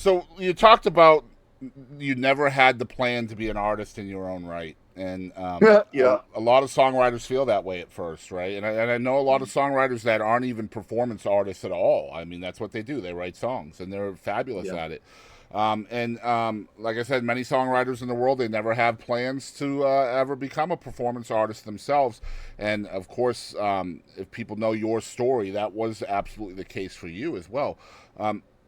So you talked about you never had the plan to be an artist in your own right, and Yeah, a lot of songwriters feel that way at first, right? And I know a lot of songwriters that aren't even performance artists at all. I mean, that's what they do. They write songs, and they're fabulous yeah, at it. Like I said, many songwriters in the world, they never have plans to ever become a performance artist themselves. And of course, if people know your story, that was absolutely the case for you as well.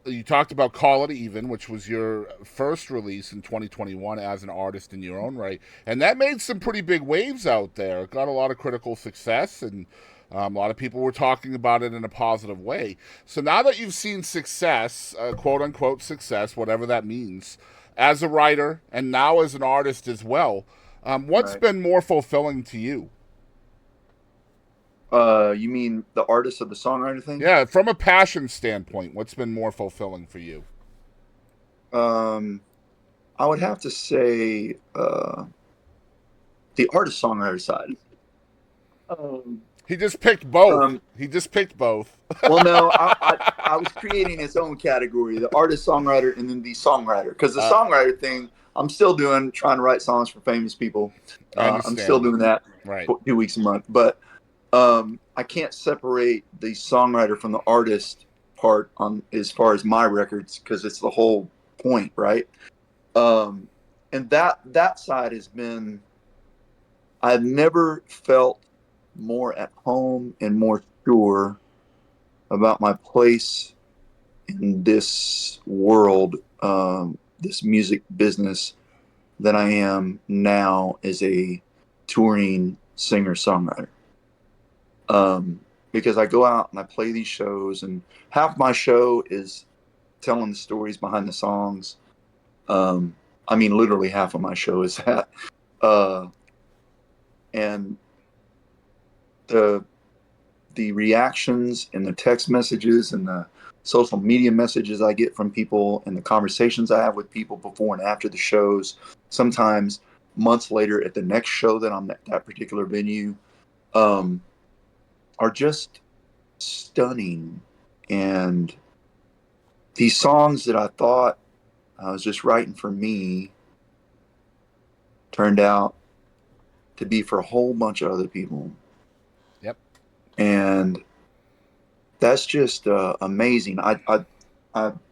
You talked about Call It Even, which was your first release in 2021 as an artist in your own right, and that made some pretty big waves out there. It got a lot of critical success, and a lot of people were talking about it in a positive way. So now that you've seen success, quote unquote success, whatever that means, as a writer and now as an artist as well, what's right. been more fulfilling to you? You mean the artist of the songwriter thing? Yeah, from a passion standpoint, what's been more fulfilling for you? Um, I would have to say the artist songwriter side. Um, He just picked both. um, He just picked both. well, no, I was creating its own category, the artist songwriter, and then the songwriter, because the uh, songwriter thing, I'm still doing, trying to write songs for famous people. I I'm still understand. doing that Right. for 2 weeks a month, but I can't separate the songwriter from the artist part on as far as my records because it's the whole point, right? Um, and that side has been I've never felt more at home and more sure about my place in this world, this music business, than I am now as a touring singer songwriter. Because I go out and I play these shows, and half my show is telling the stories behind the songs. Um, I mean, literally half of my show is that. Uh, and the the reactions and the text messages and the social media messages I get from people and the conversations I have with people before and after the shows, sometimes months later at the next show that I'm at that particular venue, um, are just stunning. And these songs that I thought I was just writing for me turned out to be for a whole bunch of other people. Yep. And that's just amazing. I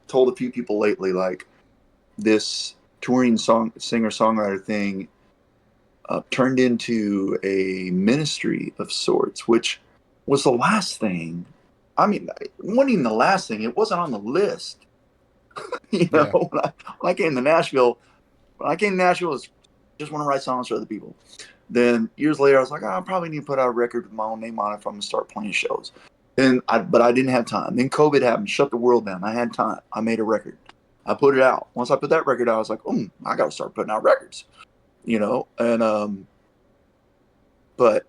told a few people lately, like, this touring singer songwriter thing turned into a ministry of sorts, which was the last thing. I mean, it wasn't even the last thing. It wasn't on the list. Yeah. When I came to Nashville, when I came to Nashville, I just want to write songs for other people. Then years later, I was like, oh, I probably need to put out a record with my own name on it if I'm gonna start playing shows. But I didn't have time. Then COVID happened, shut the world down. I had time. I made a record. I put it out. Once I put that record out, I was like, I got to start putting out records, And but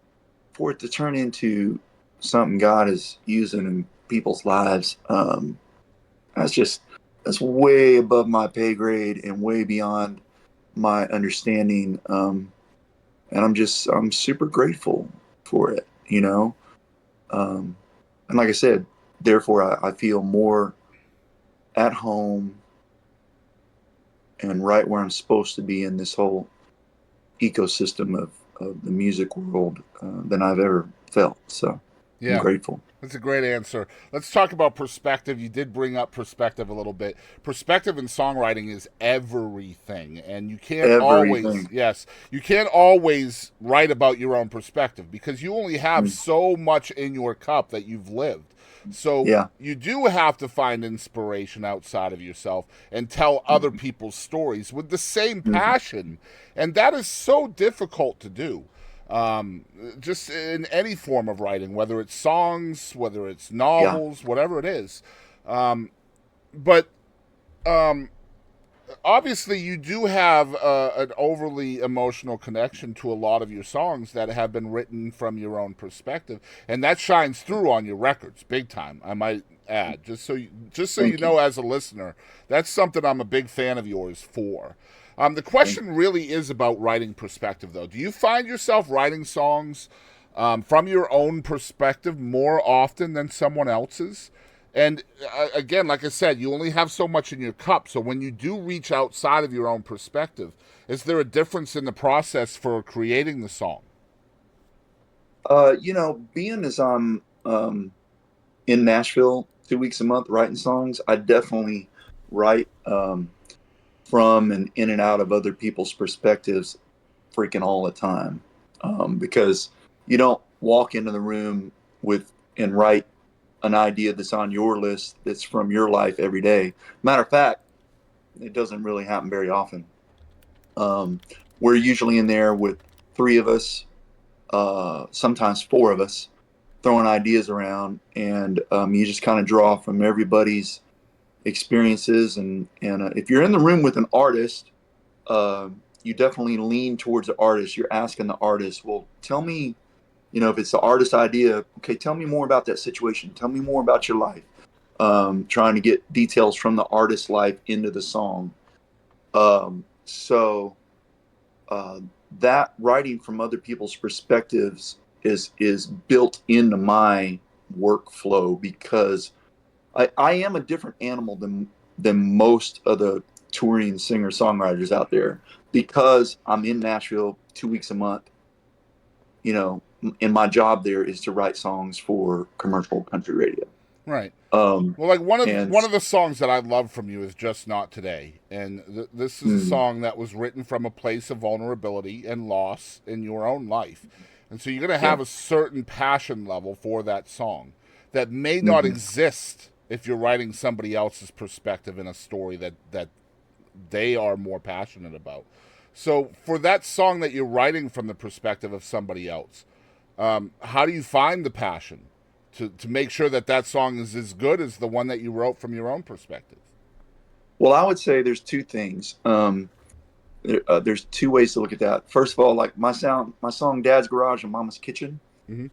for it to turn into something God is using in people's lives, that's just that's way above my pay grade and way beyond my understanding. And I'm super grateful for it. Um, and like I said, therefore I feel more at home and right where I'm supposed to be in this whole ecosystem of the music world than I've ever felt. So I'm Yeah. grateful. That's a great answer. Let's talk about perspective. You did bring up perspective a little bit. Perspective in songwriting is everything. And you can't always, Everything. yes, you can't always write about your own perspective because you only have Mm. so much in your cup that you've lived. So Yeah. you do have to find inspiration outside of yourself and tell other Mm-hmm. people's stories with the same Mm-hmm. passion. And that is so difficult to do, um, just in any form of writing, whether it's songs, whether it's Yeah. novels, whatever it is. But um, obviously, you do have an overly emotional connection to a lot of your songs that have been written from your own perspective, and that shines through on your records big time. I might add, just so you Thank know, you. as a listener, that's something I'm a big fan of yours for. The Thank question really is about writing perspective, though. Do you find yourself writing songs from your own perspective more often than someone else's? And again, like I said, you only have so much in your cup. So when you do reach outside of your own perspective, is there a difference in the process for creating the song? Being as I'm in Nashville 2 weeks a month writing songs, I definitely write from and in and out of other people's perspectives freaking all the time. Because you don't walk into the room with and write an idea that's on your list that's from your life every day. Matter of fact, it doesn't really happen very often. Um, we're usually in there with three of us, sometimes four of us, throwing ideas around, and you just kind of draw from everybody's experiences. And if you're in the room with an artist, you definitely lean towards the artist. You're asking the artist, well, tell me, if it's the artist's idea, okay, tell me more about that situation. Tell me more about your life. Trying to get details from the artist's life into the song. So uh, that writing from other people's perspectives is built into my workflow because I am a different animal than most of the touring singer songwriters out there because I'm in Nashville 2 weeks a month. And my job there is to write songs for commercial country radio. Right. Um, Well, like and one of the songs that I love from you is "Just Not Today," and this is a mm, song that was written from a place of vulnerability and loss in your own life, and so you're going to yeah, have a certain passion level for that song that may not hmm exist if you're writing somebody else's perspective in a story that they are more passionate about. So, for that song that you're writing from the perspective of somebody else, how do you find the passion to make sure that that song is as good as the one that you wrote from your own perspective? well, I would say there's two things. There's two ways to look at that. First of all, like my song "Dad's Garage" and "Mama's Kitchen" Mm-hmm.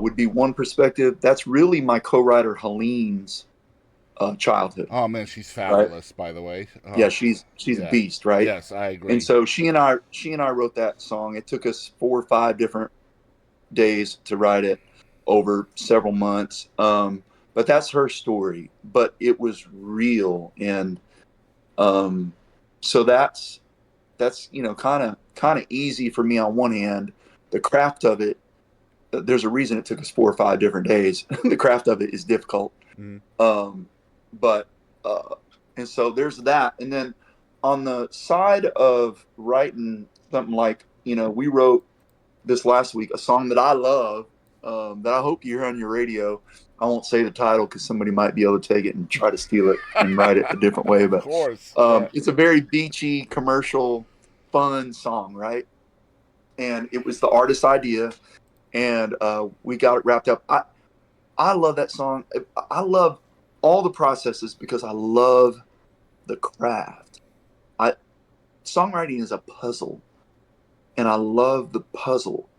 would be one perspective. That's really my co-writer Helene's childhood, Oh man, she's right? fabulous. By the way, Yeah, oh she's a yeah, beast, right? yes, I And agree. so she and I wrote that song. It took us 4 or 5 different days to write it over several months. But that's her story. But it was real, and um, so that's kind of easy for me on one hand. The craft of it, there's a reason it took us 4 or 5 different days. The craft of it is difficult. Mm-hmm. Um, but and so there's that, and then on the side of writing something like we wrote this last week a song that I love, that I hope you hear on your radio. I won't say the title because somebody might be able to take it and try to steal it and write it a different way. Of But course, yeah. it's a very beachy, commercial, fun song, right? And it was the artist's idea, and we got it wrapped up. I love that song. I love all the processes because I love the craft. I Songwriting is a puzzle, and I love the puzzle.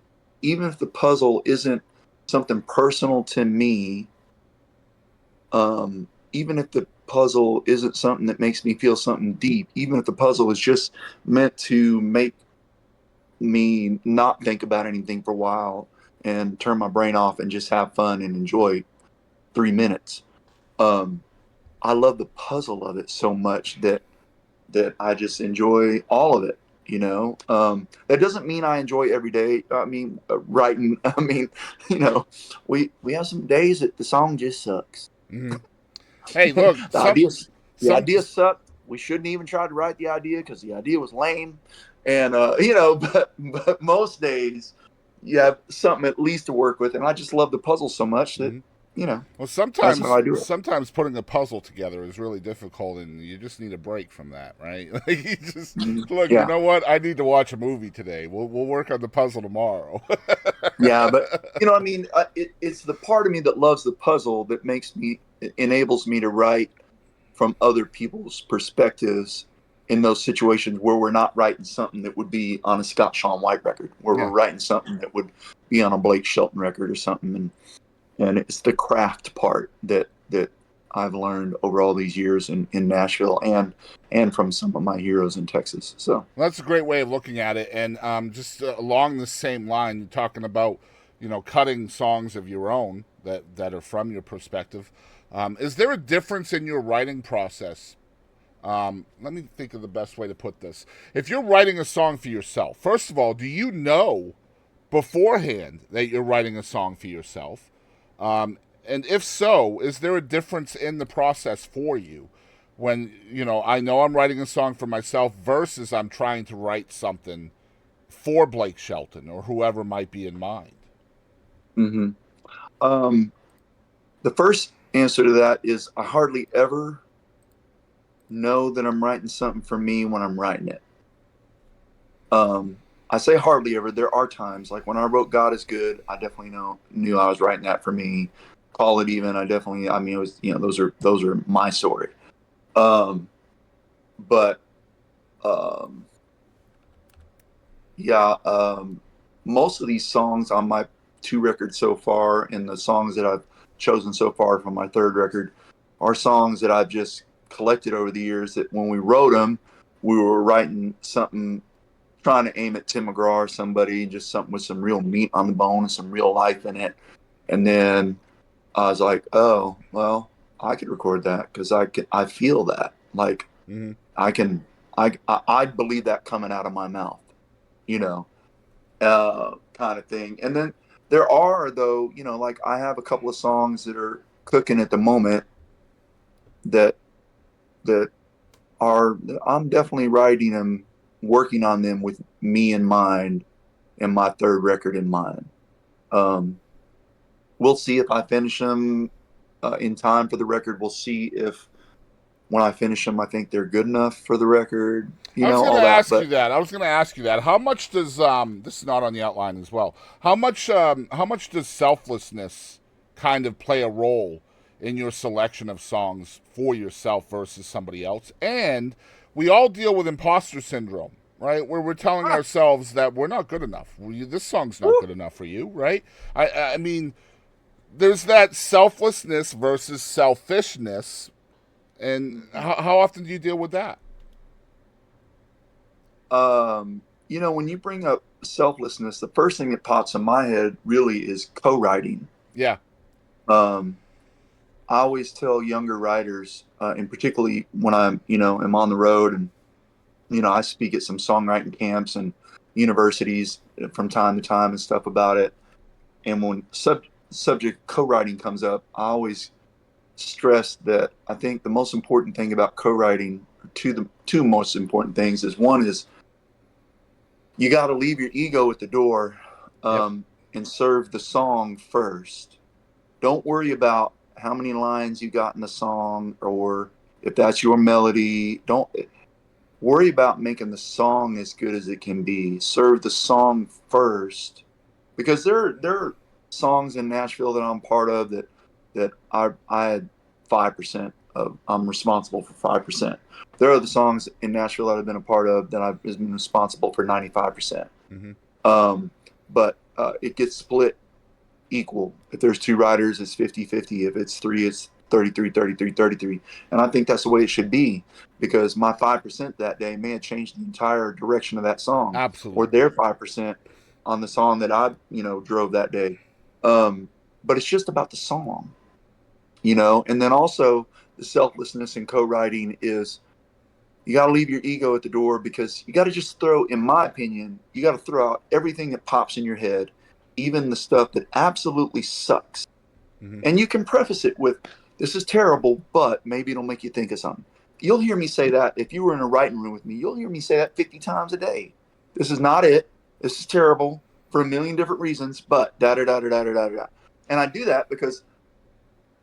Even if the puzzle isn't something personal to me, even if the puzzle isn't something that makes me feel something deep, even if the puzzle is just meant to make me not think about anything for a while and turn my brain off and just have fun and enjoy 3 minutes. Um, I love the puzzle of it so much that I just enjoy all of it. That doesn't mean I enjoy every day. I mean, writing. I mean, you know, we have some days that the song just sucks. Mm-hmm. Hey, look, the ideas the some idea sucked. We shouldn't even try to write the idea because the idea was lame. And but most days you have something at least to work with, and I just love the puzzle so much that Mhm. you know Well, that's how I do it. sometimes putting a puzzle together is really difficult, and you just need a break from that, right? Like you just look. You Yeah, know what? I need to watch a movie today. We'll work on the puzzle tomorrow. yeah, but I mean, it's the part of me that loves the puzzle that enables me to write from other people's perspectives in those situations where we're not writing something that would be on a Scott Shawn White record, where we're Yeah. writing something that would be on a Blake Shelton record or something. And it's the craft part that I've learned over all these years in Nashville and from some of my heroes in Texas. So Well, that's a great way of looking at it. And just along the same line, you're talking about, cutting songs of your own that are from your perspective. Is there a difference in your writing process? Let me think of the best way to put this. If you're writing a song for yourself, first of all, do you know beforehand that you're writing a song for yourself? And if so, is there a difference in the process for you when, I know I'm writing a song for myself versus I'm trying to write something for Blake Shelton or whoever might be in mind? Hmm. Um, the first answer to that is I hardly ever know that I'm writing something for me when I'm writing it. Um, I say hardly ever. There are times, like when I wrote "God Is Good," I definitely knew I was writing that for me. Call It Even, I definitely. I mean, it was those are my story. Um, but um, yeah, most of these songs on my two records so far, and the songs that I've chosen so far for my third record, are songs that I've just collected over the years. That when we wrote them, we were writing something, trying to aim at Tim McGraw or somebody, just something with some real meat on the bone and some real life in it. And then I was like, oh well, I could record that because I feel that. Like Mm-hmm. I can, I believe that coming out of my mouth, you know, kind of thing. And then there are, though, like I have a couple of songs that are cooking at the moment that that are, I'm definitely writing them, working on them with me in mind and my third record in mind. Um, we'll see if I finish them in time for the record. We'll see if when I finish them, I think they're good enough for the record, I was going to all that. ask you But that. I was going to ask you that. How much does this is not on the outline as well? How much does selflessness kind of play a role in your selection of songs for yourself versus somebody else? And we all deal with imposter syndrome, right? Where we're telling ourselves that we're not good enough. This song's not good enough for you, right? I mean, there's that selflessness versus selfishness, and how often do you deal with that? when you bring up selflessness, the first thing that pops in my head really is co-writing. Yeah. Um, I always tell younger writers, and particularly when am on the road, and I speak at some songwriting camps and universities from time to time and stuff about it. And when subject co-writing comes up, I always stress that I think the most important thing about co-writing, the two most important things, is one is you got to leave your ego at the door, Yep. and serve the song first. Don't worry about how many lines you got in the song, or if that's your melody. Don't worry about making the song as good as it can be. Serve the song first, because there are songs in Nashville that I'm part of that I had 5% of. I'm responsible for 5%. There are other songs in Nashville that I've been a part of that I've been responsible for 95%. Mm-hmm. But it gets split equal. If there's two writers, it's 50-50. If it's three, it's 33-33-33. And I think that's the way it should be, because my 5% that day may have changed the entire direction of that song, or Absolutely. their 5% on the song that I, drove that day. Um, but it's just about the song, and then also the selflessness in co-writing is you got to leave your ego at the door, because you got to just throw, in my opinion, you got to throw out everything that pops in your head, even the stuff that absolutely sucks. Mm-hmm. And you can preface it with, this is terrible, but maybe it'll make you think of something. You'll hear me say that. If you were in a writing room with me, you'll hear me say that 50 times a day. This is not it. This is terrible for a million different reasons, but da da da da da da da. And I do that because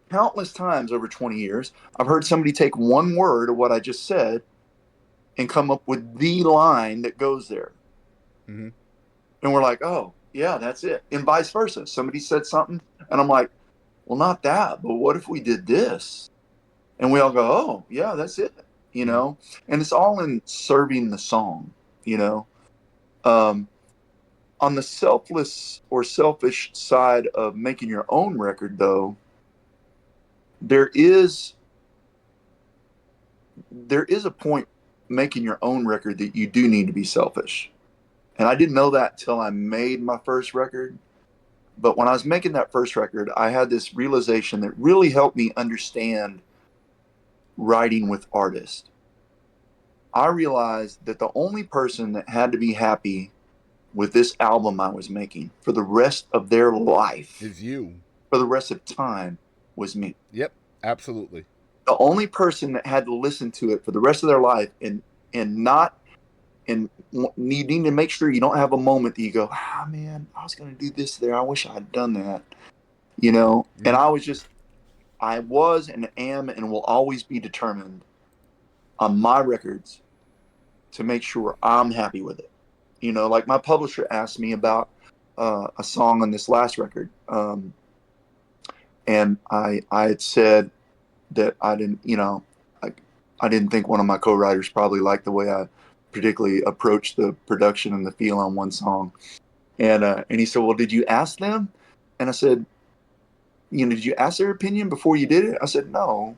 countless times over 20 years, I've heard somebody take one word of what I just said and come up with the line that goes there. Mm-hmm. And we're like, oh, yeah, that's it. And vice versa. Somebody said something, and I'm like, well, not that, but what if we did this? And we all go, oh, yeah, that's it, Mm-hmm. And it's all in serving the song, you know? Um, on the selfless or selfish side of making your own record, though, there is there is a point making your own record that you do need to be selfish. And I didn't know that till I made my first record. But when I was making that first record, I had this realization that really helped me understand writing with artists. I realized that the only person that had to be happy with this album I was making for the rest of their life, Is you. for the rest of time, was me. Yep, absolutely. The only person that had to listen to it for the rest of their life and not and needing to make sure you don't have a moment that you go, ah, man, I was going to do this there. I wish I had done that, you know. And I was and am and will always be determined on my records to make sure I'm happy with it. You know, like my publisher asked me about a song on this last record, and I had said that I didn't, you know, I didn't think one of my co-writers probably liked the way I particularly approached the production and the feel on one song. And he said, "Well, did you ask them?" And I said, "You know, did you ask their opinion before you did it?" I said, "No."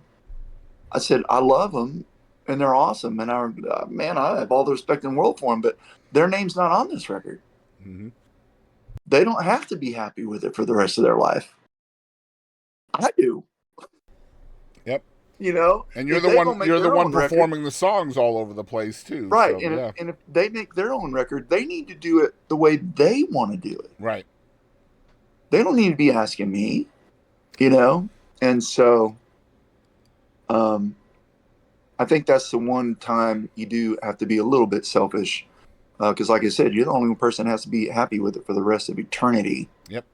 I said, "I love them, and they're awesome, and man, I have all the respect in the world for them, but their name's not on this record. Mm-hmm. They don't have to be happy with it for the rest of their life. I do." Yep. You know, And you're if the they one. go make You're the their one own record, performing the songs all over the place too. right? So yeah. And if they make their own record, they need to do it the way they want to do it. Right. They don't need to be asking me, you know. And so, um, I think that's the one time you do have to be a little bit selfish, because, like I said, you're the only person that has to be happy with it for the rest of eternity. Yep.